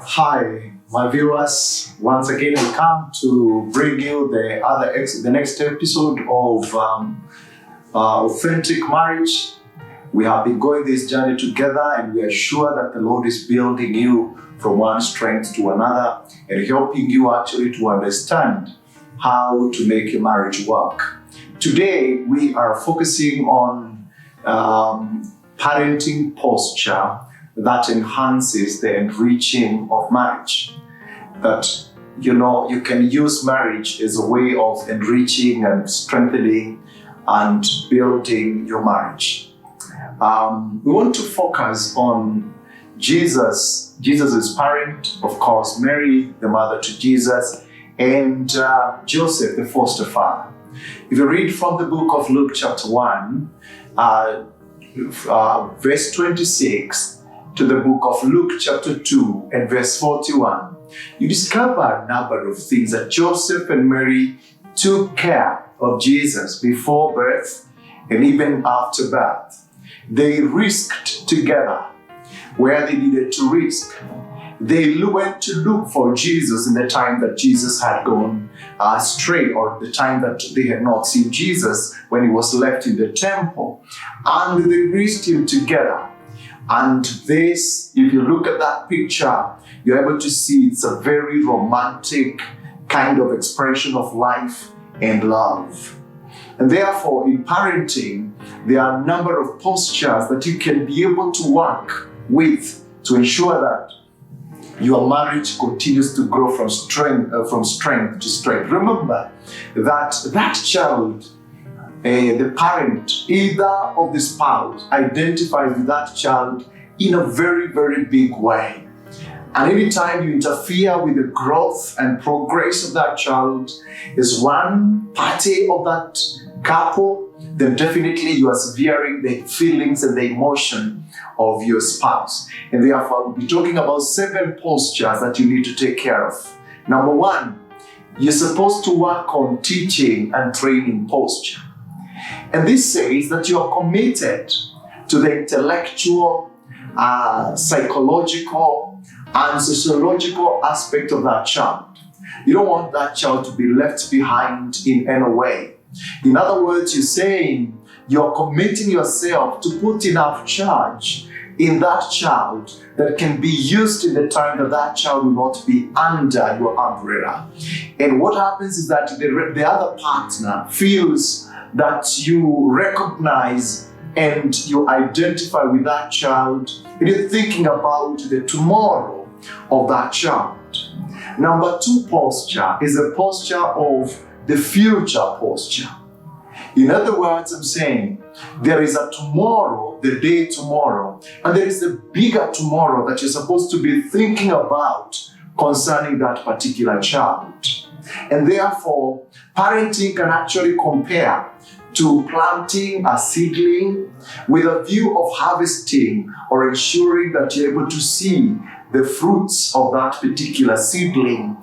Hi, my viewers. Once again, we come to bring you the next episode of Authentic Marriage. We have been going this journey together, and we are sure that the Lord is building you from one strength to another and helping you actually to understand how to make your marriage work. Today, we are focusing on parenting posture that enhances the enriching of marriage. That, you can use marriage as a way of enriching and strengthening and building your marriage. We want to focus on Jesus's parent, of course, Mary, the mother to Jesus, and Joseph, the foster father. If you read from the book of Luke chapter 1, verse 26, to the book of Luke chapter 2 and verse 41, you discover a number of things that Joseph and Mary took care of Jesus before birth and even after birth. They risked together where they needed to risk. They went to look for Jesus in the time that Jesus had gone astray, or the time that they had not seen Jesus when he was left in the temple. And they risked him together. And this, if you look at that picture, you're able to see it's a very romantic kind of expression of life and love. And therefore, in parenting, there are a number of postures that you can be able to work with to ensure that your marriage continues to grow from strength to strength. Remember that child, the parent, either of the spouse, identifies with that child in a very, very big way. And anytime you interfere with the growth and progress of that child as one party of that couple, then definitely you are severing the feelings and the emotion of your spouse. And therefore, we'll be talking about 7 postures that you need to take care of. Number 1, you're supposed to work on teaching and training posture. And this says that you are committed to the intellectual, psychological, and sociological aspect of that child. You don't want that child to be left behind in any way. In other words, you're saying you're committing yourself to put enough charge in that child that can be used in the time that that child will not be under your umbrella. And what happens is that the other partner feels that you recognize and you identify with that child, and you're thinking about the tomorrow of that child. Number 2 posture is a posture of the future posture. In other words, I'm saying there is a tomorrow, the day tomorrow, and there is a bigger tomorrow that you're supposed to be thinking about concerning that particular child. And therefore, parenting can actually compare to planting a seedling with a view of harvesting or ensuring that you're able to see the fruits of that particular seedling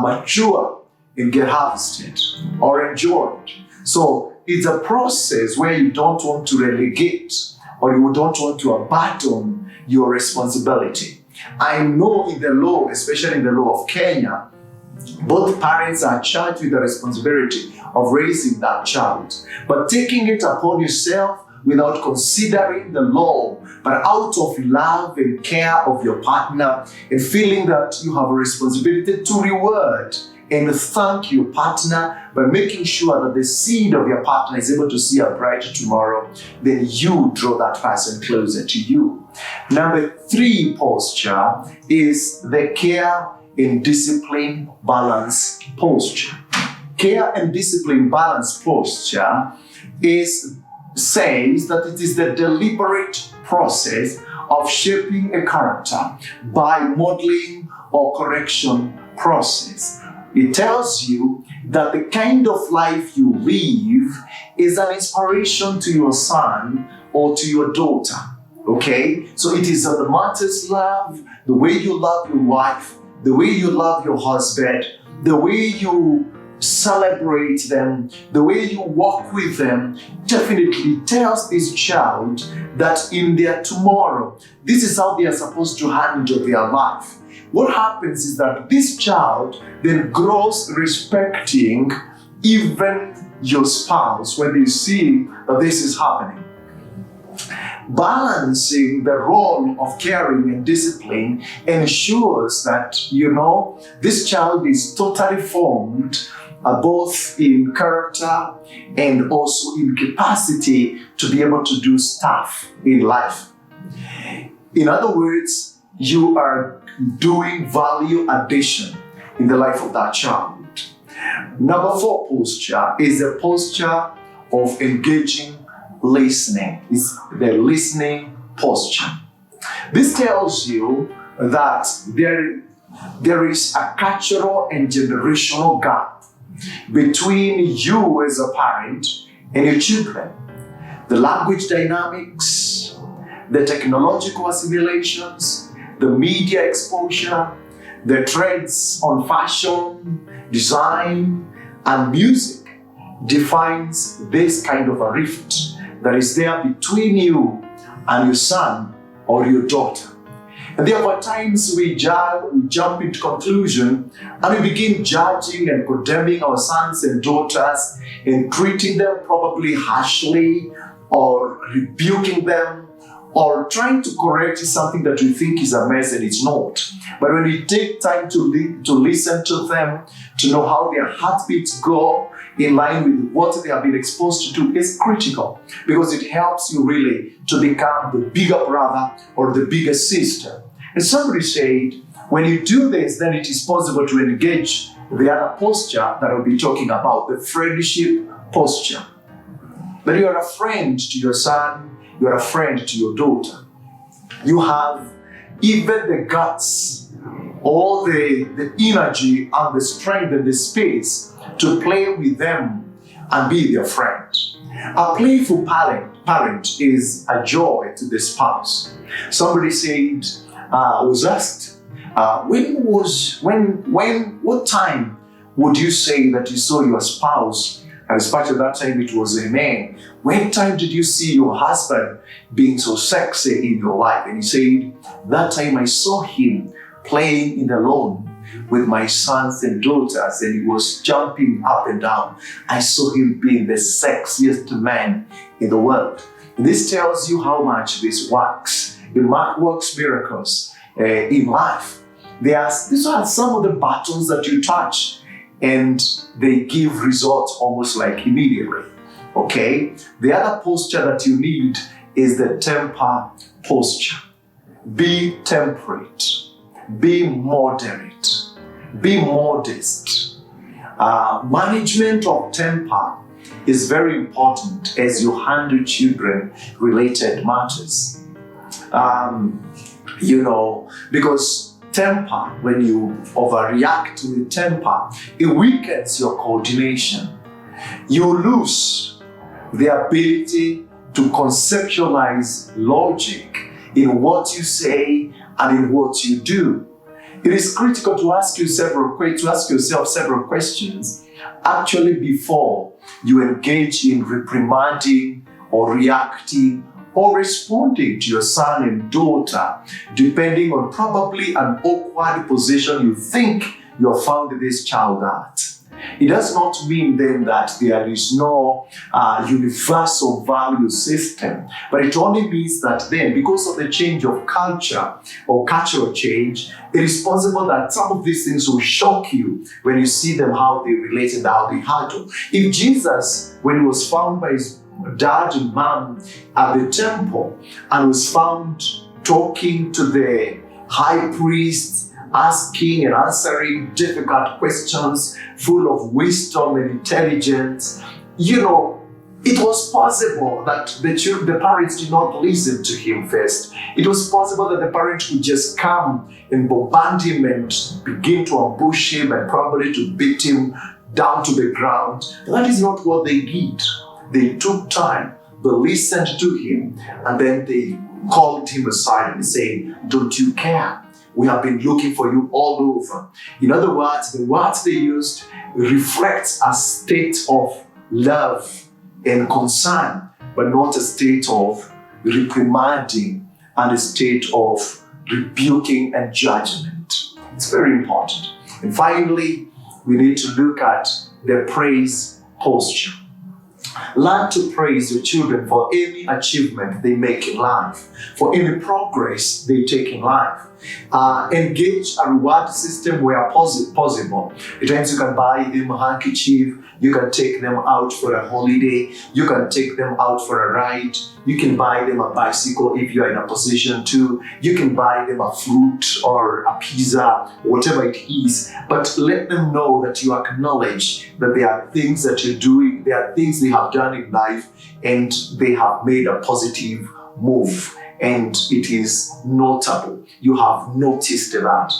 mature and get harvested or enjoyed. So it's a process where you don't want to relegate or you don't want to abandon your responsibility. I know in the law, especially in the law of Kenya, both parents are charged with the responsibility of raising that child. But taking it upon yourself without considering the law, but out of love and care of your partner, and feeling that you have a responsibility to reward and thank your partner by making sure that the seed of your partner is able to see a brighter tomorrow, then you draw that person closer to you. Number 3 posture is the care and discipline balance posture. Care and discipline balance posture says that it is the deliberate process of shaping a character by modeling or correction process. It tells you that the kind of life you live is an inspiration to your son or to your daughter. Okay? So it is the mother's love, the way you love your wife, the way you love your husband, the way you celebrate them, the way you walk with them, definitely tells this child that in their tomorrow, this is how they are supposed to handle their life. what happens is that this child then grows respecting even your spouse when they see that this is happening. Balancing the role of caring and discipline ensures that, this child is totally formed both in character and also in capacity to be able to do stuff in life. In other words, you are doing value addition in the life of that child. Number 4 posture is the posture of engaging listening. It's the listening posture. This tells you that there is a cultural and generational gap between you as a parent and your children. The language dynamics, the technological assimilations, the media exposure, the trends on fashion, design, and music defines this kind of a rift that is there between you and your son or your daughter. And therefore, at times we jump into conclusion and we begin judging and condemning our sons and daughters and treating them probably harshly or rebuking them or trying to correct something that we think is a mess and it's not. But when we take time to listen to them, to know how their heartbeats go in line with what they have been exposed to do, is critical because it helps you really to become the bigger brother or the bigger sister. And somebody said, when you do this, then it is possible to engage the other posture that I'll be talking about, the friendship posture. That you are a friend to your son, you are a friend to your daughter. You have even the guts, all the energy and the strength and the space to play with them and be their friend. A playful parent is a joy to the spouse. Somebody said, was asked, what time would you say that you saw your spouse? And especially that time it was a man. When time did you see your husband being so sexy in your life? And he said, that time I saw him playing in the lawn with my sons and daughters, and he was jumping up and down. I saw him being the sexiest man in the world. And this tells you how much this works. It works miracles in life. These are some of the buttons that you touch, and they give results almost like immediately. Okay? The other posture that you need is the temper posture. Be temperate. Be moderate. Be modest. Management of temper is very important as you handle children-related matters. Because temper, when you overreact with temper, it weakens your coordination. You lose the ability to conceptualize logic in what you say and in what you do. It is critical to ask yourself several questions actually before you engage in reprimanding or reacting or responding to your son and daughter, depending on probably an awkward position you think you have found this child at. It does not mean then that there is no universal value system, but it only means that then, because of the change of culture or cultural change, it is possible that some of these things will shock you when you see them, how they relate and how they handle. If Jesus, when he was found by his dad and mom at the temple and was found talking to the high priest, asking and answering difficult questions full of wisdom and intelligence, it was possible that the parents did not listen to him first. It was possible that the parents would just come and bombard him and begin to ambush him and probably to beat him down to the ground. But that is not what they did. They took time, they listened to him, and then they called him aside and said, "Don't you care? We have been looking for you all over." In other words, the words they used reflects a state of love and concern, but not a state of reprimanding and a state of rebuking and judgment. It's very important. And finally, we need to look at the praise posture. Learn to praise your children for any achievement they make in life, for any progress they take in life. Engage a reward system where possible. At times you can buy them a handkerchief, you can take them out for a holiday, you can take them out for a ride, you can buy them a bicycle if you are in a position to, you can buy them a fruit or a pizza, whatever it is, but let them know that you acknowledge that there are things that you're doing, there are things they have done in life, and they have made a positive move, and it is notable. You have noticed that.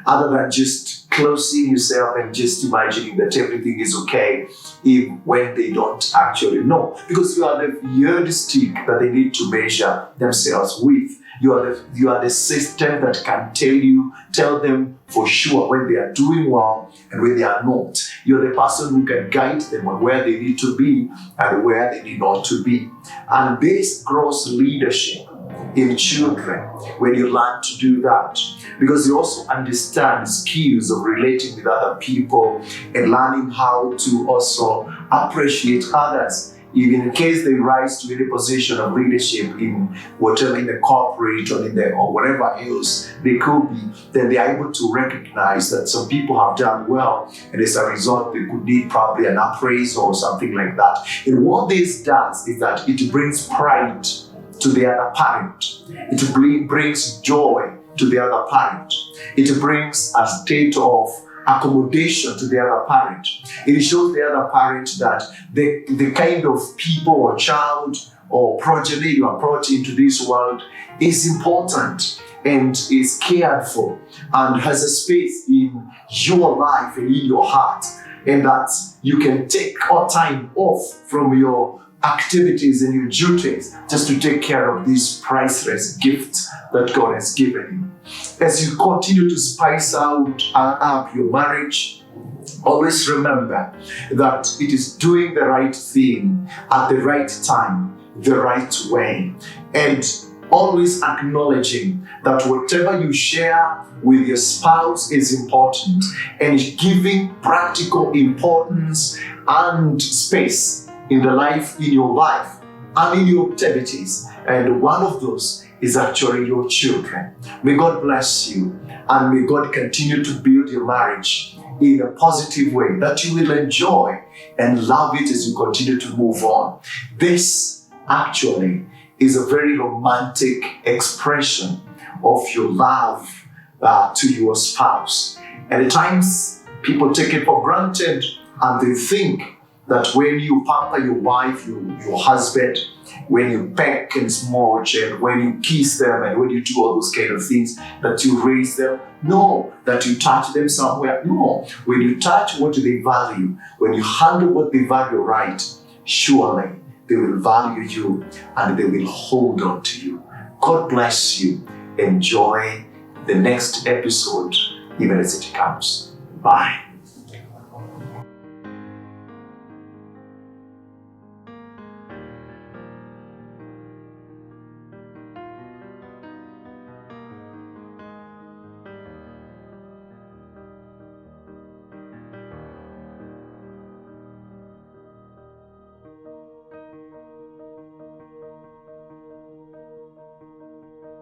Other than just closing yourself and just imagining that everything is okay, even when they don't actually know. Because you are the yardstick that they need to measure themselves with. You are the system that can tell them for sure when they are doing well and when they are not. You're the person who can guide them on where they need to be and where they need not to be. And this grows leadership in children when you learn to do that, because you also understand skills of relating with other people and learning how to also appreciate others. Even in case they rise to any position of leadership in whatever, in the corporate or whatever else they could be, then they are able to recognize that some people have done well, and as a result they could need probably an appraisal or something like that. And what this does is that it brings pride to the other parent. It brings joy to the other parent. It brings a state of accommodation to the other parent. It shows the other parent that the kind of people or child or progeny you are brought into this world is important and is cared for and has a space in your life and in your heart, and that you can take time off from your activities and your duties just to take care of this priceless gift that God has given you. As you continue to spice up your marriage, always remember that it is doing the right thing at the right time, the right way, and always acknowledging that whatever you share with your spouse is important, and giving practical importance and space in your life and in your activities. And one of those is actually your children. May God bless you, and may God continue to build your marriage in a positive way that you will enjoy and love it as you continue to move on. This actually is a very romantic expression of your love to your spouse. And at times people take it for granted, and they think that when you pamper your wife, your husband, when you peck and smudge, and when you kiss them, and when you do all those kind of things, that you raise them. No, that you touch them somewhere. No, when you touch what they value, when you handle what they value right, surely they will value you and they will hold on to you. God bless you. Enjoy the next episode, even as it comes. Bye.